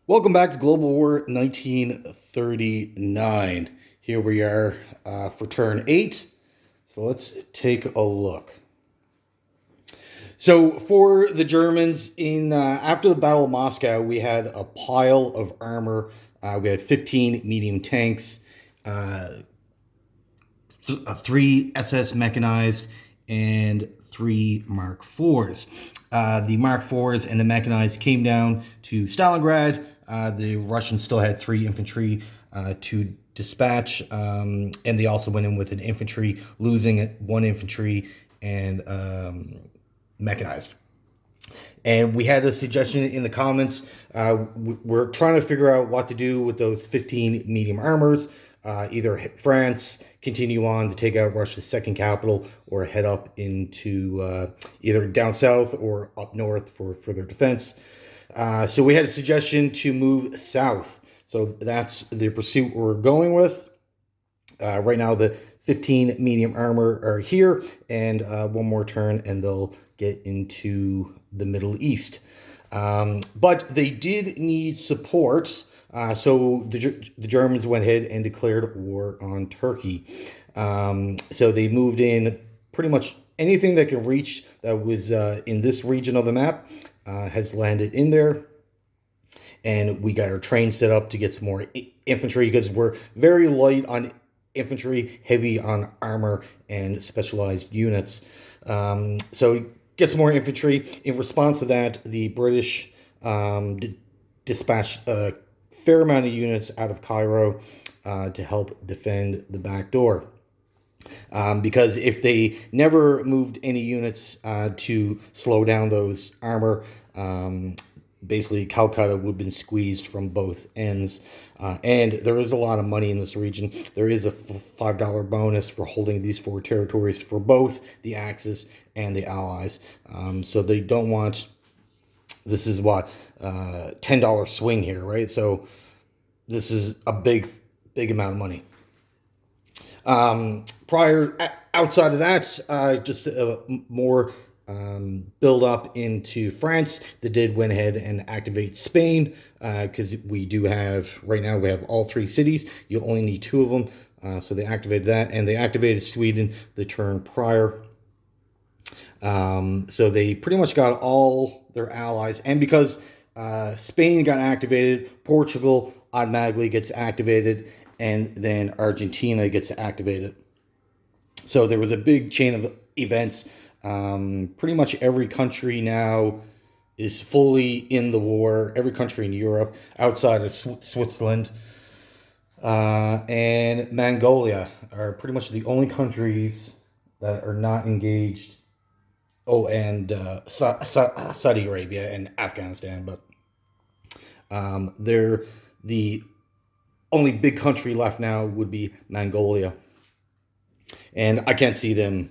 Welcome back to Global War 1939. Here we are for turn 8. So let's take a look. So for the Germans, in after the Battle of Moscow, we had a pile of armor. We had 15 medium tanks, uh, 3 SS mechanized, and 3 Mark IVs. The Mark IVs and the mechanized came down to Stalingrad. The Russians still had 3 infantry to dispatch, and they also went in with an infantry, losing 1 infantry and mechanized. And we had a suggestion in the comments. We're trying to figure out what to do with those 15 medium armors. Either France, continue on to take out Russia's second capital, or head up into either down south or up north for further defense. So we had a suggestion to move south. So that's the pursuit we're going with. Right now, the 15 medium armor are here, and one more turn, and they'll get into the Middle East. But they did need support, so the Germans went ahead and declared war on Turkey. So they moved in pretty much anything that can reach that was in this region of the map has landed in there. And we got our train set up to get some more infantry because we're very light on infantry, heavy on armor and specialized units. So get some more infantry. In response to that, the British dispatched a fair amount of units out of Cairo to help defend the back door. Because if they never moved any units to slow down those armor, basically Calcutta would have been squeezed from both ends. And there is a lot of money in this region. There is a $5 bonus for holding these 4 territories for both the Axis and the Allies. So they don't want, this is what, $10 swing here, right? So this is a big amount of money. Outside of that, just more build up into France. They did went ahead and activate Spain because we do have, right now we have all 3 cities. You only need 2 of them. So they activated that, and they activated Sweden the turn prior. So they pretty much got all their allies, and because Spain got activated, Portugal automatically gets activated, and then Argentina gets activated. So there was a big chain of events. Pretty much every country now is fully in the war. Every country in Europe outside of Switzerland and Mongolia are pretty much the only countries that are not engaged. Oh, and Saudi Arabia and Afghanistan, but they're the only big country left now would be Mongolia. And I can't see them.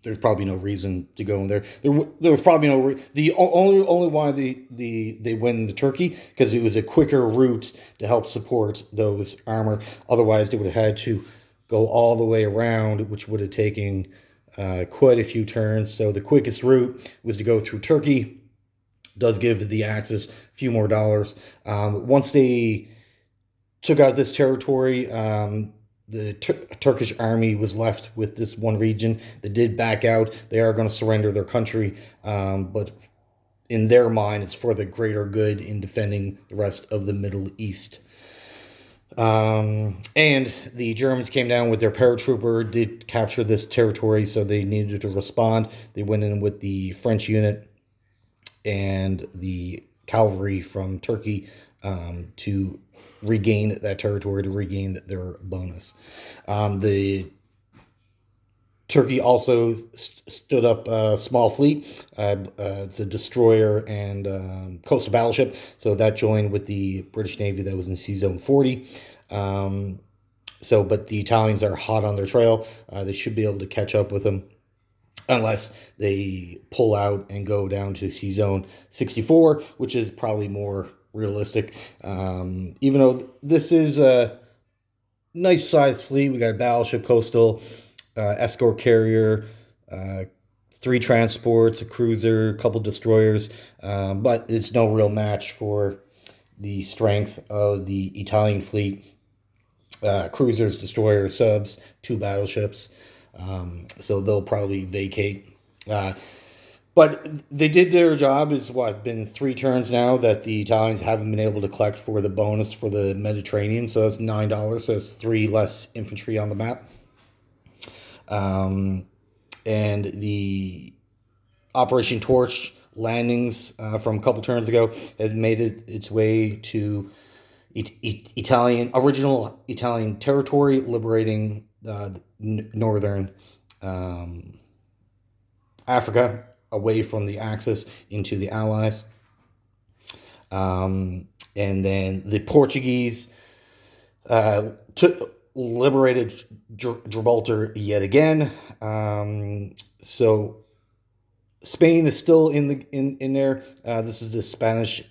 There's probably no reason to go in there. There was probably no the only why they went into Turkey, because it was a quicker route to help support those armor. Otherwise, they would have had to go all the way around, which would have taken quite a few turns. So the quickest route was to go through Turkey. Does give the Axis a few more dollars. Once they took out this territory, the Turkish army was left with this one region. They did back out. They are going to surrender their country, but in their mind, it's for the greater good in defending the rest of the Middle East. And the Germans came down with their paratrooper, did capture this territory, so they needed to respond. They went in with the French unit and the cavalry from Turkey to regain that territory, to regain their bonus. The Turkey also stood up a small fleet. It's a destroyer and coastal battleship. So that joined with the British Navy that was in Sea Zone 40. But the Italians are hot on their trail. They should be able to catch up with them, unless they pull out and go down to Sea Zone 64, which is probably more realistic. Even though this is a nice sized fleet, we got a battleship, coastal, escort carrier, 3 transports, a cruiser, a couple destroyers, but it's no real match for the strength of the Italian fleet, cruisers, destroyers, subs, 2 battleships. So they'll probably vacate. But they did their job. It's been 3 turns now that the Italians haven't been able to collect for the bonus for the Mediterranean. So that's $9. So it's 3 less infantry on the map. And the Operation Torch landings from a couple turns ago had made its way to original Italian territory, liberating northern Africa away from the Axis into the Allies. And then the Portuguese liberated Gibraltar yet again. So Spain is still in there. This is the Spanish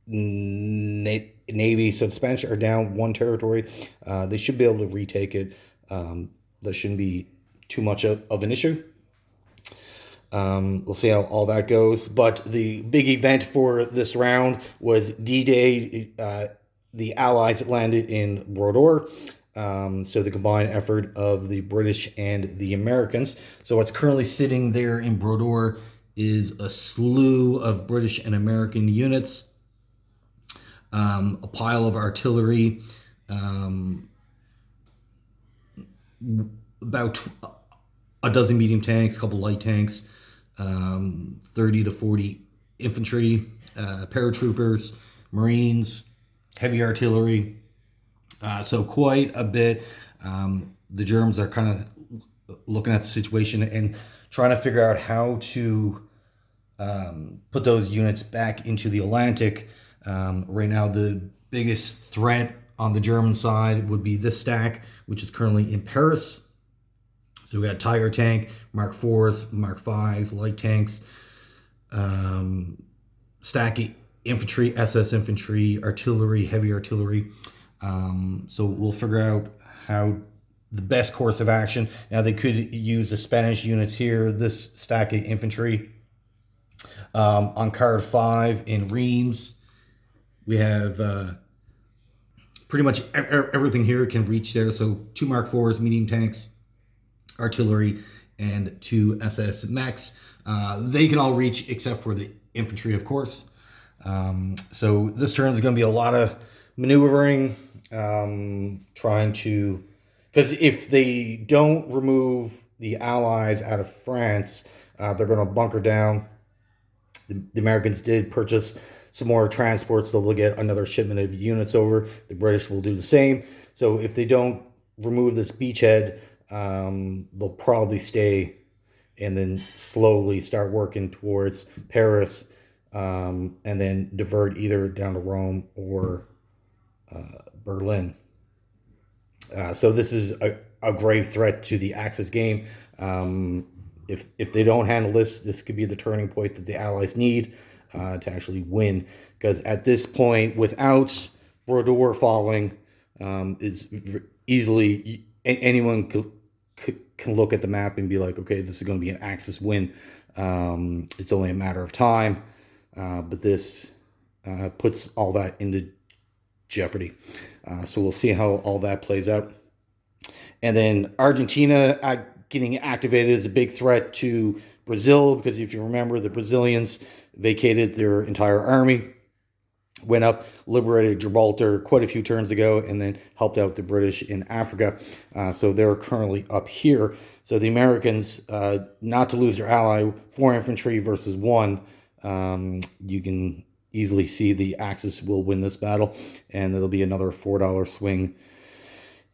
Navy. So the Spanish are down 1 territory. They should be able to retake it. That shouldn't be too much of an issue. We'll see how all that goes. But the big event for this round was D-Day. The Allies landed in Brodor. So the combined effort of the British and the Americans. So what's currently sitting there in Brodor is a slew of British and American units, a pile of artillery, about a dozen medium tanks, a couple light tanks, 30 to 40 infantry, paratroopers, Marines, heavy artillery. So quite a bit. The Germans are kind of looking at the situation and trying to figure out how to put those units back into the Atlantic. Right now, the biggest threat on the German side would be this stack, which is currently in Paris. So we got Tiger tank, Mark 4s, Mark 5s, light tanks, stack infantry, SS infantry, artillery, heavy artillery. So we'll figure out how the best course of action. Now they could use the Spanish units here, this stack of infantry. On card 5 in Reims, we have pretty much everything here can reach there. So 2 Mark 4s, medium tanks, artillery, and 2 SS mechs. They can all reach except for the infantry, of course. So this turn is going to be a lot of maneuvering, trying to, because if they don't remove the Allies out of France, they're going to bunker down. The Americans did purchase some more transports, so they'll get another shipment of units over. The British will do the same. So if they don't remove this beachhead, they'll probably stay and then slowly start working towards Paris, and then divert either down to Rome or Berlin. So this is a grave threat to the Axis game. If they don't handle this could be the turning point that the Allies need to actually win. Because at this point, without Brodor falling, is easily anyone can look at the map and be like, okay, this is going to be an Axis win. It's only a matter of time. But this puts all that into jeopardy. So we'll see how all that plays out. And then Argentina getting activated is a big threat to Brazil, because if you remember, the Brazilians vacated their entire army, went up, liberated Gibraltar quite a few turns ago, and then helped out the British in Africa. So they're currently up here. So the Americans, not to lose their ally, 4 infantry versus 1, you can easily see the Axis will win this battle, and it'll be another $4 swing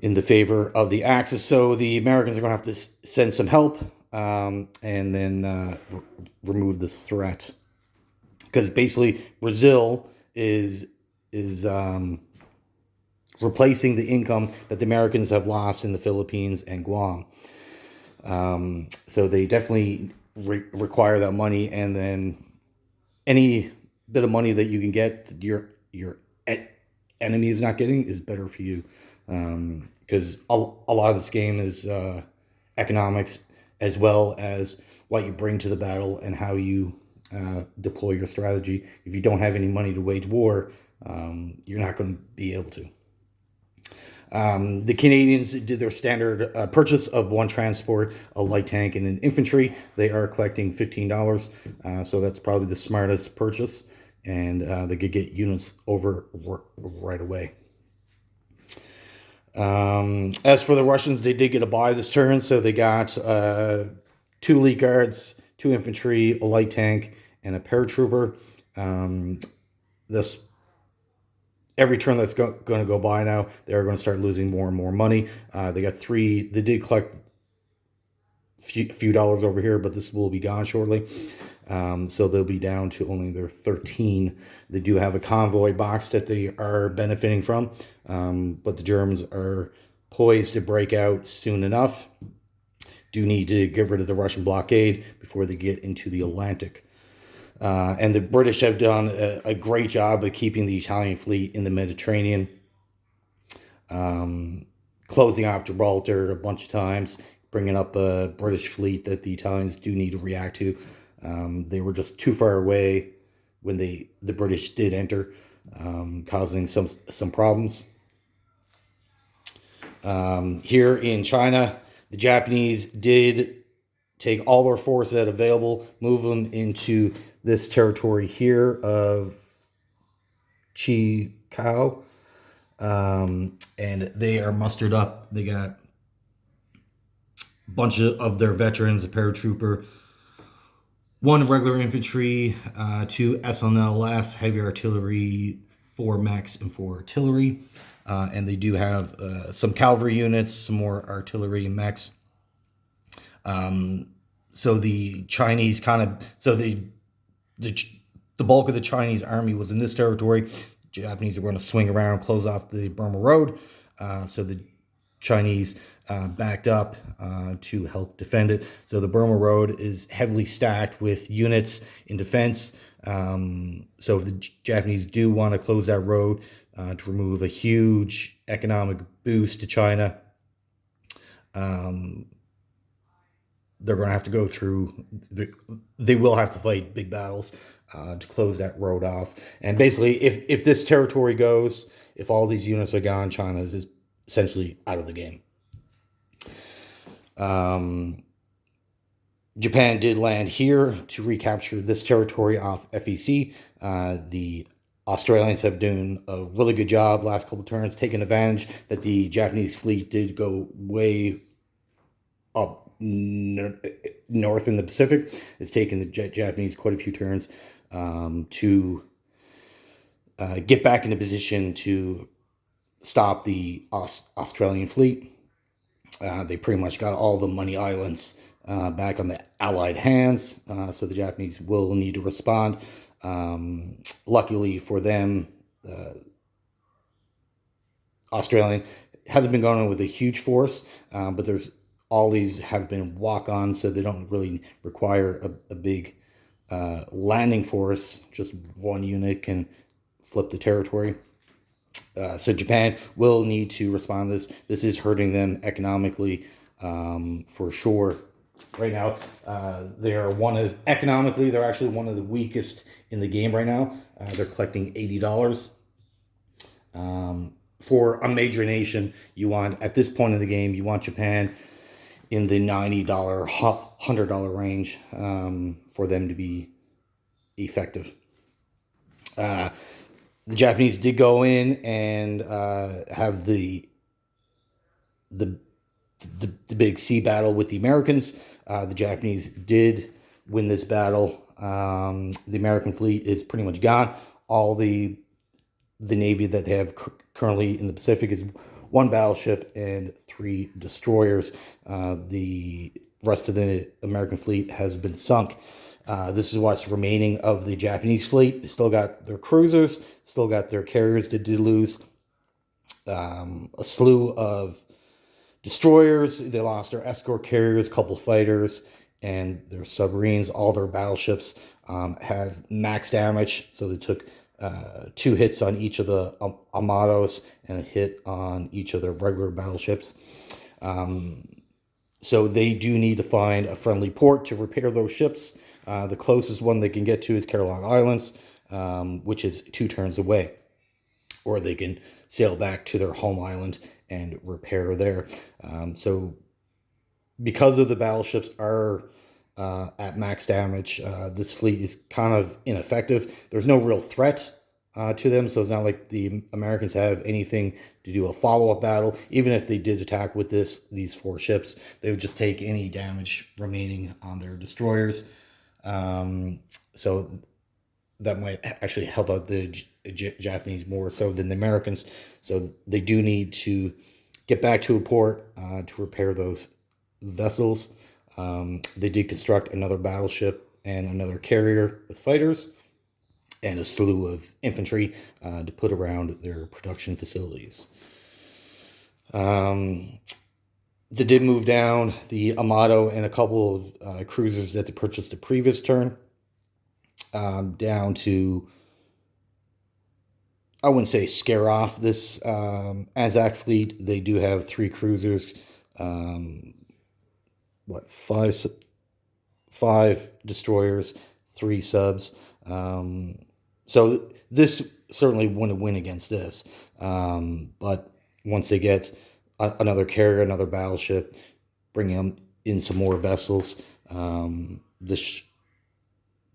in the favor of the Axis. So the Americans are going to have to send some help, and then remove this threat, because basically Brazil is replacing the income that the Americans have lost in the Philippines and Guam. So they definitely require that money, and then any bit of money that you can get your enemy is not getting is better for you, because a lot of this game is economics as well as what you bring to the battle and how you deploy your strategy. If you don't have any money to wage war, you're not going to be able to. The Canadians did their standard purchase of one transport, a light tank, and an infantry. They are collecting $15, so that's probably the smartest purchase, and they could get units over right away. As for the Russians, they did get a buy this turn, so they got 2 elite guards, 2 infantry, a light tank, and a paratrooper. This every turn that's going to go by now, they are going to start losing more and more money. They got 3. They did collect a few dollars over here, but this will be gone shortly. So they'll be down to only their 13. They do have a convoy box that they are benefiting from, but the Germans are poised to break out soon enough. Do need to get rid of the Russian blockade before they get into the Atlantic. And the British have done a great job of keeping the Italian fleet in the Mediterranean, closing off Gibraltar a bunch of times, bringing up a British fleet that the Italians do need to react to. They were just too far away when the British did enter, causing some problems. Here in China, the Japanese did take all their forces that available, move them into this territory here of Chikou, and they are mustered up. They got a bunch of their veterans, a paratrooper, 1 regular infantry, 2 SNLF, heavy artillery, 4 mechs, and 4 artillery. And they do have some cavalry units, some more artillery and mechs. So the Chinese the bulk of the Chinese army was in this territory. Japanese are going to swing around, close off the Burma Road. So the Chinese backed up to help defend it. So the Burma Road is heavily stacked with units in defense. So if the Japanese do want to close that road to remove a huge economic boost to China, they're going to have to go through, they will have to fight big battles to close that road off. And basically, if this territory goes, if all these units are gone, China is essentially out of the game. Japan did land here to recapture this territory off FEC. The Australians have done a really good job last couple turns, taking advantage that the Japanese fleet did go way up north in the Pacific. It's taken the Japanese quite a few turns to get back into position to stop the Australian fleet. They pretty much got all the money islands back on the Allied hands, so the Japanese will need to respond. Luckily for them, Australian hasn't been going on with a huge force, but there's all these have been walk-ons, so they don't really require a big landing force. Just 1 unit can flip the territory. So Japan will need to respond to this. This is hurting them economically for sure. Right now, economically, they're actually one of the weakest in the game right now. They're collecting $80. For a major nation, at this point in the game, you want Japan in the $90, $100 range for them to be effective. The Japanese did go in and have the big sea battle with the Americans. The Japanese did win this battle. The American fleet is pretty much gone. All the Navy that they have currently in the Pacific is 1 battleship and 3 destroyers. The rest of the American fleet has been sunk. This is what's remaining of the Japanese fleet. They still got their cruisers, still got their carriers that did lose. A slew of destroyers. They lost their escort carriers, a couple fighters, and their submarines. All their battleships have max damage, so they took 2 hits on each of the Armados and a hit on each of their regular battleships. So they do need to find a friendly port to repair those ships. The closest one they can get to is Caroline Islands, which is 2 turns away. Or they can sail back to their home island and repair there. So because of the battleships are at max damage, this fleet is kind of ineffective. There's no real threat to them, so it's not like the Americans have anything to do a follow-up battle. Even if they did attack with these 4 ships, they would just take any damage remaining on their destroyers. So that might actually help out the Japanese more so than the Americans. So they do need to get back to a port to repair those vessels. They did construct another battleship and another carrier with fighters and a slew of infantry to put around their production facilities. They did move down the Amato and a couple of cruisers that they purchased the previous turn down to, I wouldn't say scare off this Anzac fleet. They do have 3 cruisers, 5 destroyers, 3 subs. So this certainly wouldn't win against this. But once they get another carrier, another battleship, bring in some more vessels, this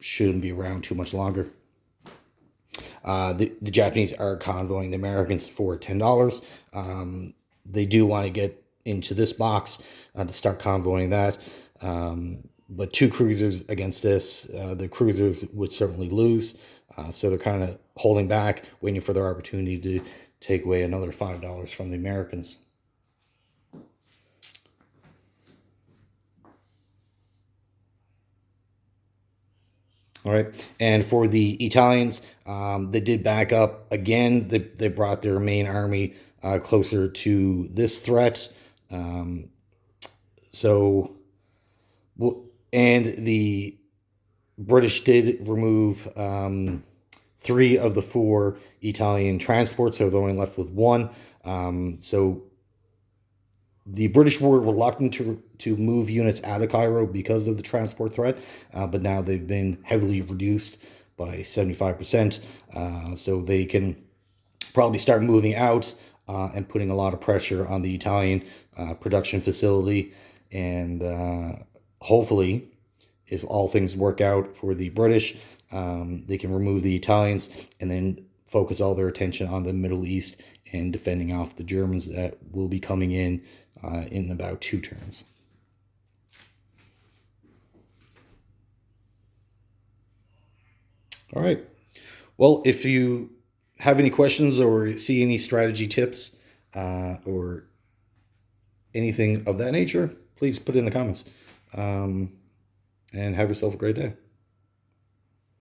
shouldn't be around too much longer. The Japanese are convoying the Americans for $10. They do want to get into this box to start convoying that. But 2 cruisers against this, the cruisers would certainly lose. So they're kind of holding back, waiting for their opportunity to take away another $5 from the Americans. All right, and for the Italians, they did back up again. They brought their main army closer to this threat. And the British did remove 3 of the 4 Italian transports, so they're only left with 1. So the British were reluctant to move units out of Cairo because of the transport threat, but now they've been heavily reduced by 75%, so they can probably start moving out and putting a lot of pressure on the Italian production facility, and hopefully, if all things work out for the British, they can remove the Italians and then focus all their attention on the Middle East and defending off the Germans that will be coming in about 2 turns. All right. Well, if you have any questions or see any strategy tips or anything of that nature, please put it in the comments. And have yourself a great day.